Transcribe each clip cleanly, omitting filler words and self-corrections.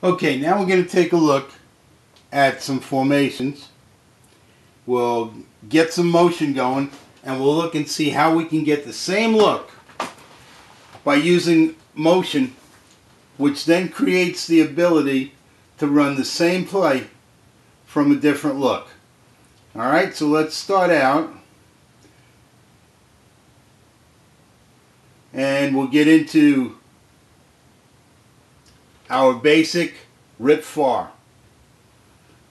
Okay, now we're going to take a look at some formations. We'll get some motion going, and we'll look and see how we can get the same look by using motion, which then creates the ability to run the same play from a different look. Alright, so let's start out, and we'll get into our basic rip far.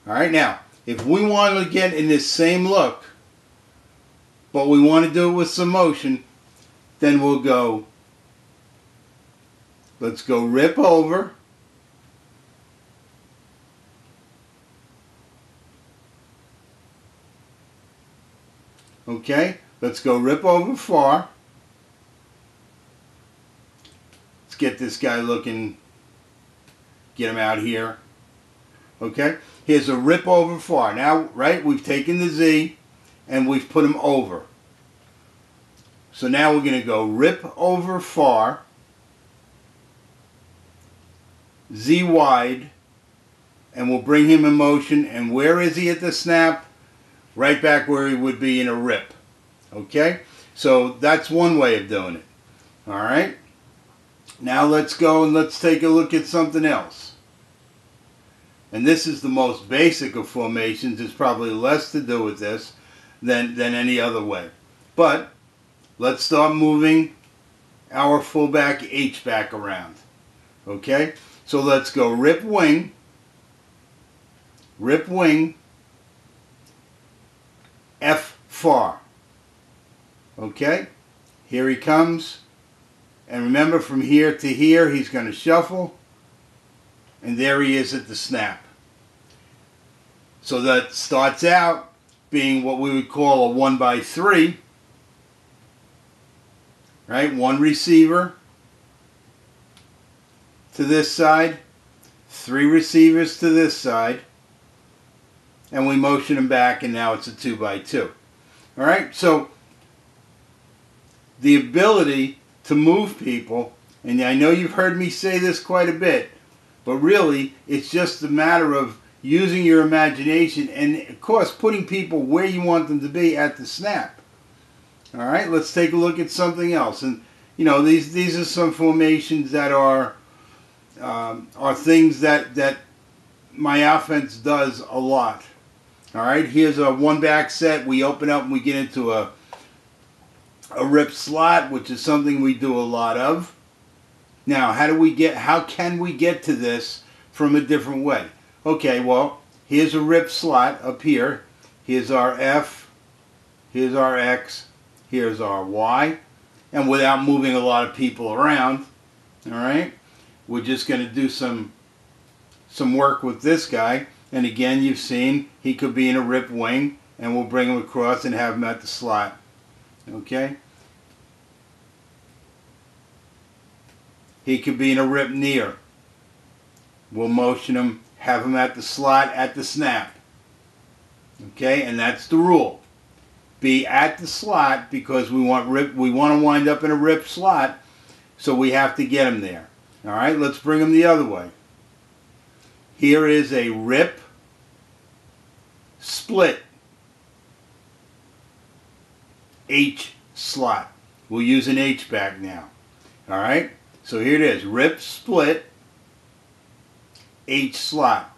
Alright, now, if we want to get in this same look, but we want to do it with some motion, then we'll go, let's go rip over, okay, let's go rip over far. Let's get this guy looking, get him out here. Okay, here's a rip over far. Now, right, we've taken the Z and we've put him over. So now we're going to go rip over far, Z wide, and we'll bring him in motion. And where is he at the snap? Right back where he would be in a rip. Okay, so that's one way of doing it. All right, now let's go and let's take a look at something else. And this is the most basic of formations. There's probably less to do with this than any other way. But let's start moving our fullback H-back around. Okay? So let's go rip wing, F far. Okay? Here he comes. And remember, from here to here, he's going to shuffle. And there he is at the snap. So that starts out being what we would call a 1x3. Right? One receiver to this side, three receivers to this side, and we motion him back, and now it's a 2x2. All right? So the ability to move people, and I know you've heard me say this quite a bit, but really, it's just a matter of using your imagination and, of course, putting people where you want them to be at the snap. All right, let's take a look at something else. And, you know, these are some formations that are things that my offense does a lot. All right, here's a one-back set. We open up and we get into a rip slot, which is something we do a lot of. Now, how can we get to this from a different way? Okay, well, here's a rip slot up here. Here's our F, here's our X, here's our Y. And without moving a lot of people around, all right, we're just going to do some work with this guy. And again, you've seen he could be in a rip wing, and we'll bring him across and have him at the slot. Okay? He could be in a rip near. We'll motion him, have him at the slot at the snap. Okay, and that's the rule. Be at the slot because we want to wind up in a rip slot, so we have to get him there. All right, let's bring him the other way. Here is a rip split H slot. We'll use an H back now. All right. So here it is, rip, split, H slot.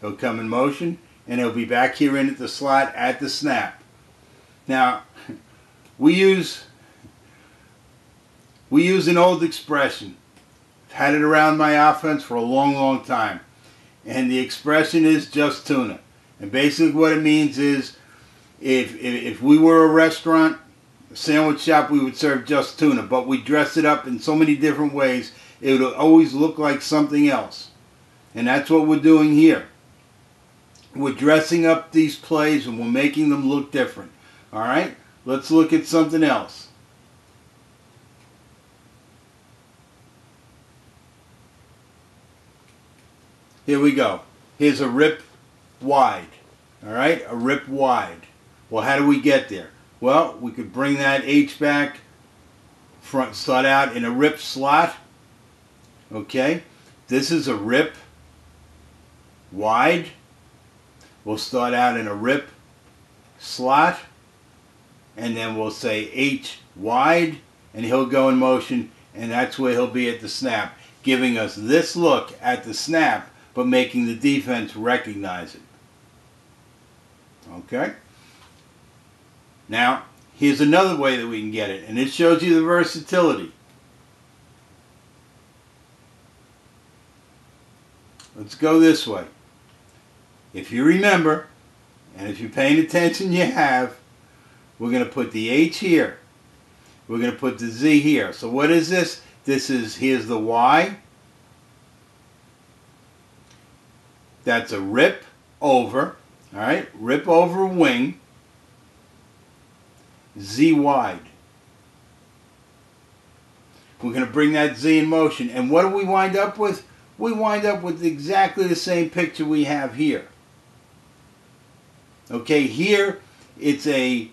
He'll come in motion, and he'll be back here in at the slot at the snap. Now, we use an old expression. I've had it around my offense for a long, long time. And the expression is just tuna. And basically what it means is if we were a restaurant, a sandwich shop, we would serve just tuna, but we dress it up in so many different ways, it would always look like something else. And that's what we're doing here. We're dressing up these plays and we're making them look different. All right? Let's look at something else. Here we go. Here's a rip wide. All right? A rip wide. Well, how do we get there? Well, we could bring that H back, start out in a rip slot. Okay? This is a rip wide. We'll start out in a rip slot, and then we'll say H wide, and he'll go in motion, and that's where he'll be at the snap, giving us this look at the snap, but making the defense recognize it. Okay? Now, here's another way that we can get it, and it shows you the versatility. Let's go this way. If you remember, and if you're paying attention, you have, we're going to put the H here. We're going to put the Z here. So what is this? Here's the Y. That's a rip over, all right? Rip over wing, Z wide. We're going to bring that Z in motion. And what do we wind up with? We wind up with exactly the same picture we have here. Okay, here we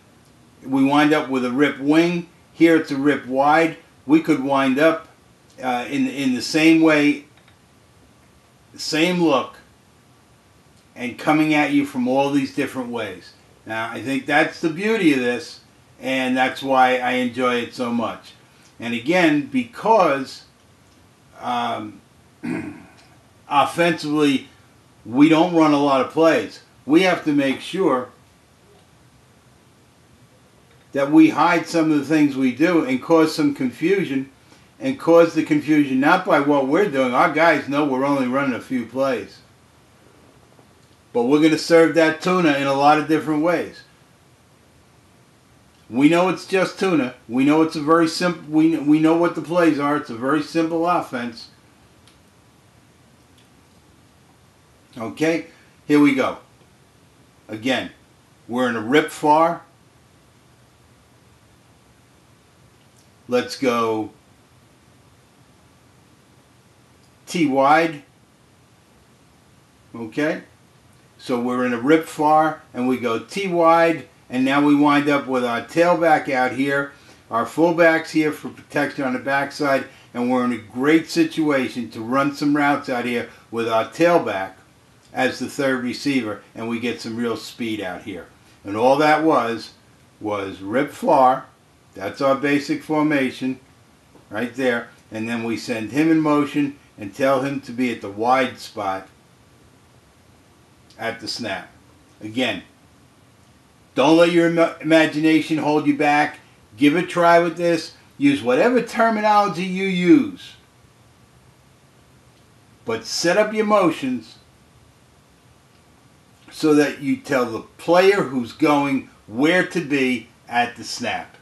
wind up with a rip wing. Here it's a rip wide. We could wind up in the same way, same look, and coming at you from all these different ways. Now, I think that's the beauty of this, and that's why I enjoy it so much. And again, because offensively, we don't run a lot of plays. We have to make sure that we hide some of the things we do and cause some confusion, and cause the confusion not by what we're doing. Our guys know we're only running a few plays. But we're going to serve that tuna in a lot of different ways. We know it's just tuna. We know it's a very simple, we know what the plays are. It's a very simple offense. Okay, here we go. Again, we're in a rip far. Let's go T wide. Okay, so we're in a rip far and we go T wide, and now we wind up with our tailback out here, our fullbacks here for protection on the backside, and we're in a great situation to run some routes out here with our tailback as the third receiver, and we get some real speed out here. And all that was rip far. That's our basic formation right there. And then we send him in motion and tell him to be at the wide spot at the snap. Again, don't let your imagination hold you back. Give a try with this. Use whatever terminology you use. But set up your motions so that you tell the player who's going where to be at the snap.